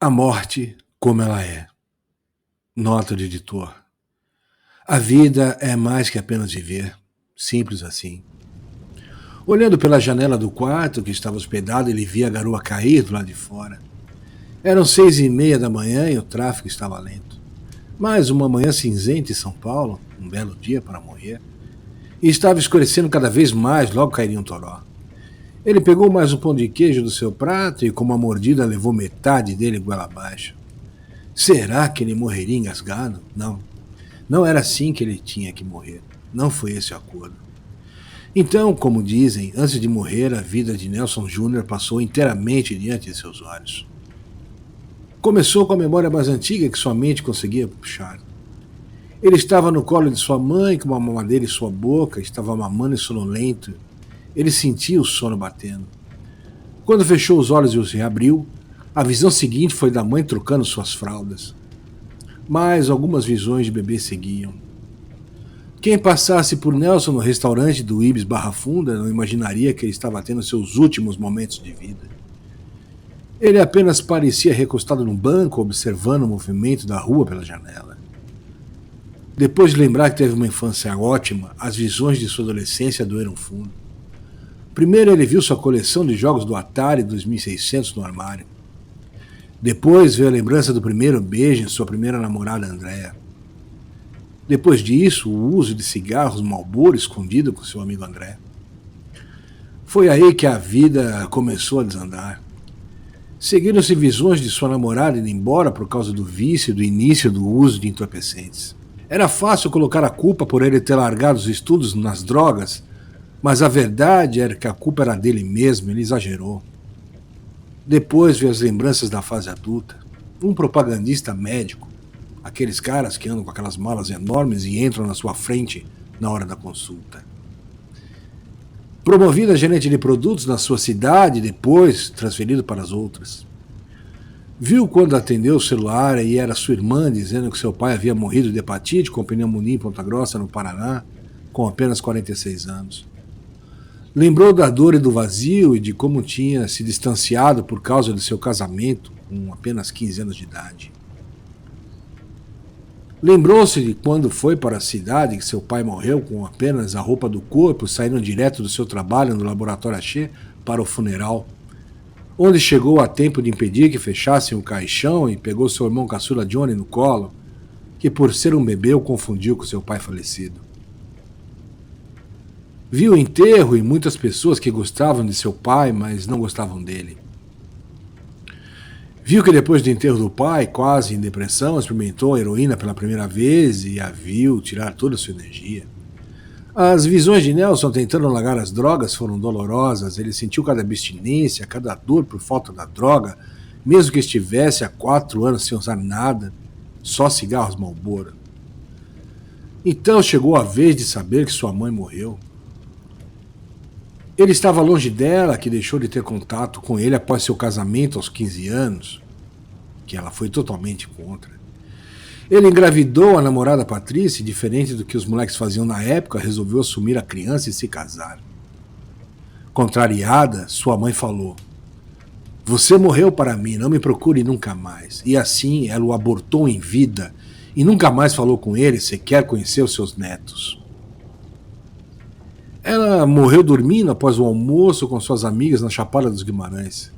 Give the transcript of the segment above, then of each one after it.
A morte como ela é. Nota do editor. A vida é mais que apenas viver. Simples assim. Olhando pela janela do quarto que estava hospedado, ele via a garoa cair do lado de fora. Eram 6:30 da manhã e o tráfego estava lento. Mas uma manhã cinzenta em São Paulo, um belo dia para morrer, e estava escurecendo cada vez mais, logo cairia um toró. Ele pegou mais um pão de queijo do seu prato e, com uma mordida, levou metade dele goela abaixo. Será que ele morreria engasgado? Não. Não era assim que ele tinha que morrer. Não foi esse o acordo. Então, como dizem, antes de morrer, a vida de Nelson Júnior passou inteiramente diante de seus olhos. Começou com a memória mais antiga que sua mente conseguia puxar. Ele estava no colo de sua mãe, com uma mamadeira em sua boca, estava mamando e sonolento. Ele sentia o sono batendo. Quando fechou os olhos e os reabriu, a visão seguinte foi da mãe trocando suas fraldas. Mas algumas visões de bebê seguiam. Quem passasse por Nelson no restaurante do Ibis Barra Funda não imaginaria que ele estava tendo seus últimos momentos de vida. Ele apenas parecia recostado num banco, observando o movimento da rua pela janela. Depois de lembrar que teve uma infância ótima, as visões de sua adolescência doeram fundo. Primeiro ele viu sua coleção de jogos do Atari 2600 no armário. Depois veio a lembrança do primeiro beijo em sua primeira namorada Andréa. Depois disso, o uso de cigarros Marlboro escondido com seu amigo André. Foi aí que a vida começou a desandar. Seguiram-se visões de sua namorada indo embora por causa do vício e do início do uso de entorpecentes. Era fácil colocar a culpa por ele ter largado os estudos nas drogas, mas a verdade era que a culpa era dele mesmo, ele exagerou. Depois veio as lembranças da fase adulta. Um propagandista médico, aqueles caras que andam com aquelas malas enormes e entram na sua frente na hora da consulta. Promovido a gerente de produtos na sua cidade, depois transferido para as outras. Viu quando atendeu o celular e era sua irmã dizendo que seu pai havia morrido de hepatite com pneumonia em Ponta Grossa, no Paraná, com apenas 46 anos. Lembrou da dor e do vazio e de como tinha se distanciado por causa de seu casamento com apenas 15 anos de idade. Lembrou-se de quando foi para a cidade que seu pai morreu com apenas a roupa do corpo, saindo direto do seu trabalho no laboratório Axê para o funeral, onde chegou a tempo de impedir que fechassem o caixão e pegou seu irmão caçula Johnny no colo, que por ser um bebê o confundiu com seu pai falecido. Viu o enterro e muitas pessoas que gostavam de seu pai, mas não gostavam dele. Viu que depois do enterro do pai, quase em depressão, experimentou a heroína pela primeira vez e a viu tirar toda a sua energia. As visões de Nelson tentando largar as drogas foram dolorosas, ele sentiu cada abstinência, cada dor por falta da droga, mesmo que estivesse há 4 anos sem usar nada, só cigarros Marlboro. Então chegou a vez de saber que sua mãe morreu. Ele estava longe dela, que deixou de ter contato com ele após seu casamento aos 15 anos, que ela foi totalmente contra. Ele engravidou a namorada Patrícia e, diferente do que os moleques faziam na época, resolveu assumir a criança e se casar. Contrariada, sua mãe falou: "Você morreu para mim, não me procure nunca mais." E assim ela o abortou em vida e nunca mais falou com ele, sequer conheceu seus netos. Ela morreu dormindo após o almoço com suas amigas na Chapada dos Guimarães.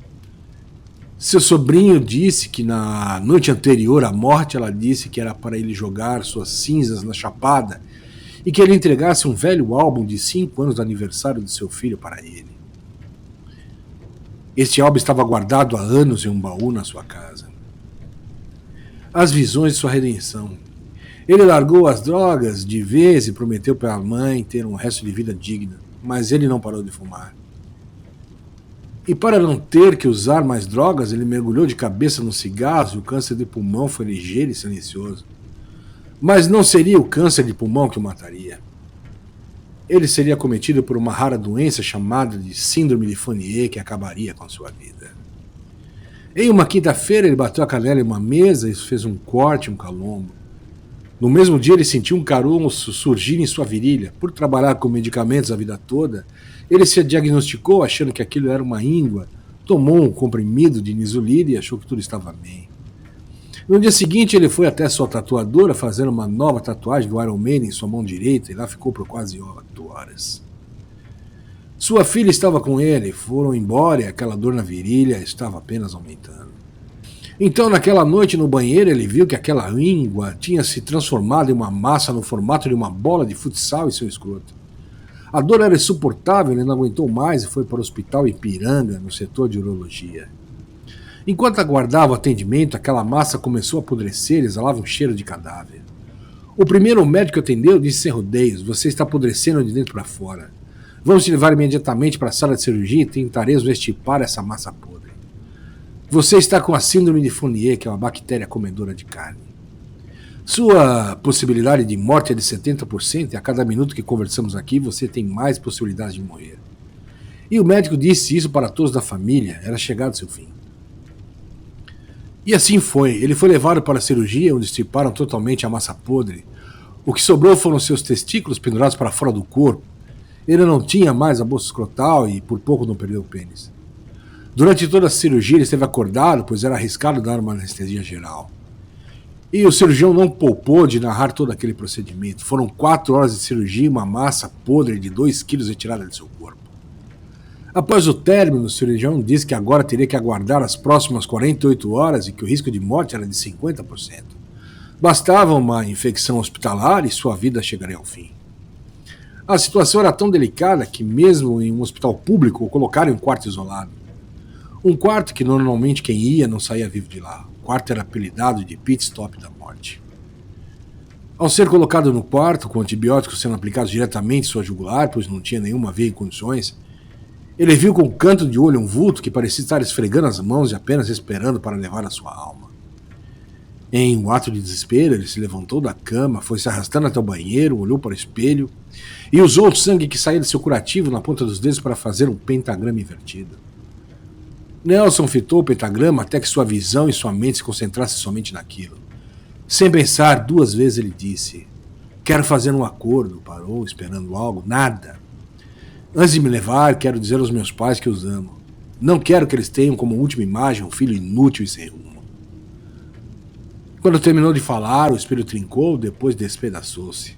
Seu sobrinho disse que na noite anterior à morte ela disse que era para ele jogar suas cinzas na Chapada e que ele entregasse um velho álbum de 5 anos do aniversário de seu filho para ele. Este álbum estava guardado há anos em um baú na sua casa. As visões de sua redenção. Ele largou as drogas de vez e prometeu para a mãe ter um resto de vida digna, mas ele não parou de fumar. E para não ter que usar mais drogas, ele mergulhou de cabeça nos cigarros e o câncer de pulmão foi ligeiro e silencioso. Mas não seria o câncer de pulmão que o mataria. Ele seria acometido por uma rara doença chamada de síndrome de Fournier que acabaria com sua vida. Em uma quinta-feira, ele bateu a canela em uma mesa e fez um corte, um calombo. No mesmo dia, ele sentiu um caroço surgir em sua virilha. Por trabalhar com medicamentos a vida toda, ele se diagnosticou achando que aquilo era uma íngua, tomou um comprimido de nisolida e achou que tudo estava bem. No dia seguinte, ele foi até sua tatuadora fazer uma nova tatuagem do Iron Man em sua mão direita e lá ficou por quase 8 horas. Sua filha estava com ele, foram embora e aquela dor na virilha estava apenas aumentando. Então, naquela noite no banheiro, ele viu que aquela língua tinha se transformado em uma massa no formato de uma bola de futsal em seu escroto. A dor era insuportável, ele não aguentou mais e foi para o hospital Ipiranga, no setor de urologia. Enquanto aguardava o atendimento, aquela massa começou a apodrecer e exalava um cheiro de cadáver. O primeiro médico que atendeu disse sem rodeios: "Você está apodrecendo de dentro para fora. Vamos te levar imediatamente para a sala de cirurgia e tentaremos extirpar essa massa podre. Você está com a síndrome de Fournier, que é uma bactéria comedora de carne. Sua possibilidade de morte é de 70% e a cada minuto que conversamos aqui você tem mais possibilidades de morrer." E o médico disse isso para todos da família, era chegado seu fim. E assim foi, ele foi levado para a cirurgia, onde extirparam totalmente a massa podre. O que sobrou foram seus testículos pendurados para fora do corpo. Ele não tinha mais a bolsa escrotal e por pouco não perdeu o pênis. Durante toda a cirurgia ele esteve acordado, pois era arriscado dar uma anestesia geral. E o cirurgião não poupou de narrar todo aquele procedimento. Foram 4 horas de cirurgia e uma massa podre de 2 quilos retirada de seu corpo. Após o término, o cirurgião disse que agora teria que aguardar as próximas 48 horas e que o risco de morte era de 50%. Bastava uma infecção hospitalar e sua vida chegaria ao fim. A situação era tão delicada que mesmo em um hospital público o colocaram em um quarto isolado. Um quarto que normalmente quem ia não saía vivo de lá. O quarto era apelidado de pit stop da morte. Ao ser colocado no quarto, com antibióticos sendo aplicados diretamente em sua jugular, pois não tinha nenhuma veia em condições, ele viu com um canto de olho um vulto que parecia estar esfregando as mãos e apenas esperando para levar a sua alma. Em um ato de desespero, ele se levantou da cama, foi se arrastando até o banheiro, olhou para o espelho e usou o sangue que saía de seu curativo na ponta dos dedos para fazer um pentagrama invertido. Nelson fitou o pentagrama até que sua visão e sua mente se concentrassem somente naquilo. Sem pensar 2 vezes, ele disse: "Quero fazer um acordo." Parou, esperando algo. Nada. "Antes de me levar, quero dizer aos meus pais que os amo. Não quero que eles tenham como última imagem um filho inútil e sem rumo." Quando terminou de falar, o espelho trincou, depois despedaçou-se.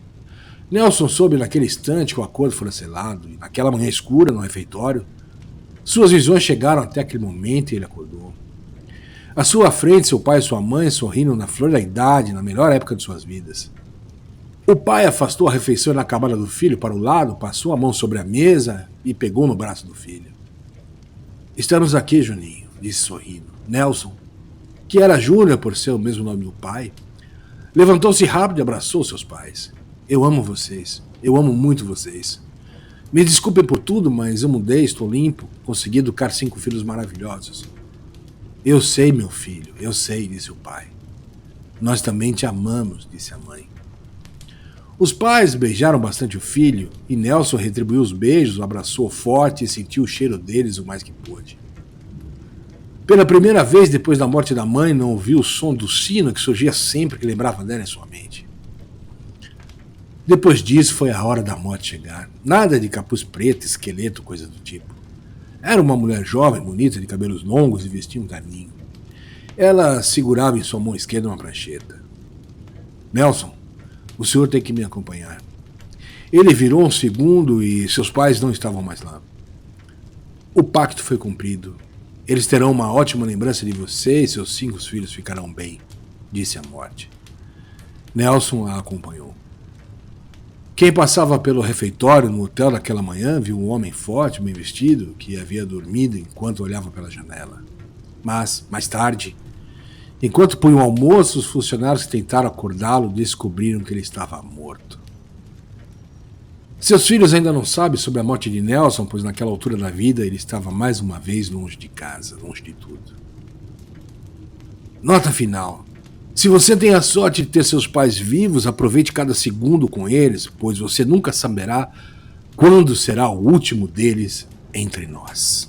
Nelson soube naquele instante que o acordo fora selado, e naquela manhã escura, no refeitório, suas visões chegaram até aquele momento e ele acordou. À sua frente, seu pai e sua mãe sorrindo na flor da idade, na melhor época de suas vidas. O pai afastou a refeição inacabada do filho para o lado, passou a mão sobre a mesa e pegou no braço do filho. "Estamos aqui, Juninho", disse sorrindo. Nelson, que era Júnior por ser o mesmo nome do pai, levantou-se rápido e abraçou seus pais. "Eu amo vocês. Eu amo muito vocês. Me desculpem por tudo, mas eu mudei, estou limpo, consegui educar 5 filhos maravilhosos." "Eu sei, meu filho, eu sei", disse o pai. "Nós também te amamos", disse a mãe. Os pais beijaram bastante o filho e Nelson retribuiu os beijos, o abraçou forte e sentiu o cheiro deles o mais que pôde. Pela primeira vez depois da morte da mãe, não ouviu o som do sino que surgia sempre que lembrava dela em sua mente. Depois disso foi a hora da morte chegar. Nada de capuz preto, esqueleto, coisa do tipo. Era uma mulher jovem, bonita, de cabelos longos e vestia um terninho. Ela segurava em sua mão esquerda uma prancheta. "Nelson, o senhor tem que me acompanhar." Ele virou um segundo e seus pais não estavam mais lá. "O pacto foi cumprido. Eles terão uma ótima lembrança de você e seus 5 filhos ficarão bem", disse a morte. Nelson a acompanhou. Quem passava pelo refeitório no hotel daquela manhã viu um homem forte, bem vestido, que havia dormido enquanto olhava pela janela. Mas, mais tarde, enquanto punham o almoço, os funcionários que tentaram acordá-lo descobriram que ele estava morto. Seus filhos ainda não sabem sobre a morte de Nelson, pois naquela altura da vida ele estava mais uma vez longe de casa, longe de tudo. Nota final. Se você tem a sorte de ter seus pais vivos, aproveite cada segundo com eles, pois você nunca saberá quando será o último deles entre nós.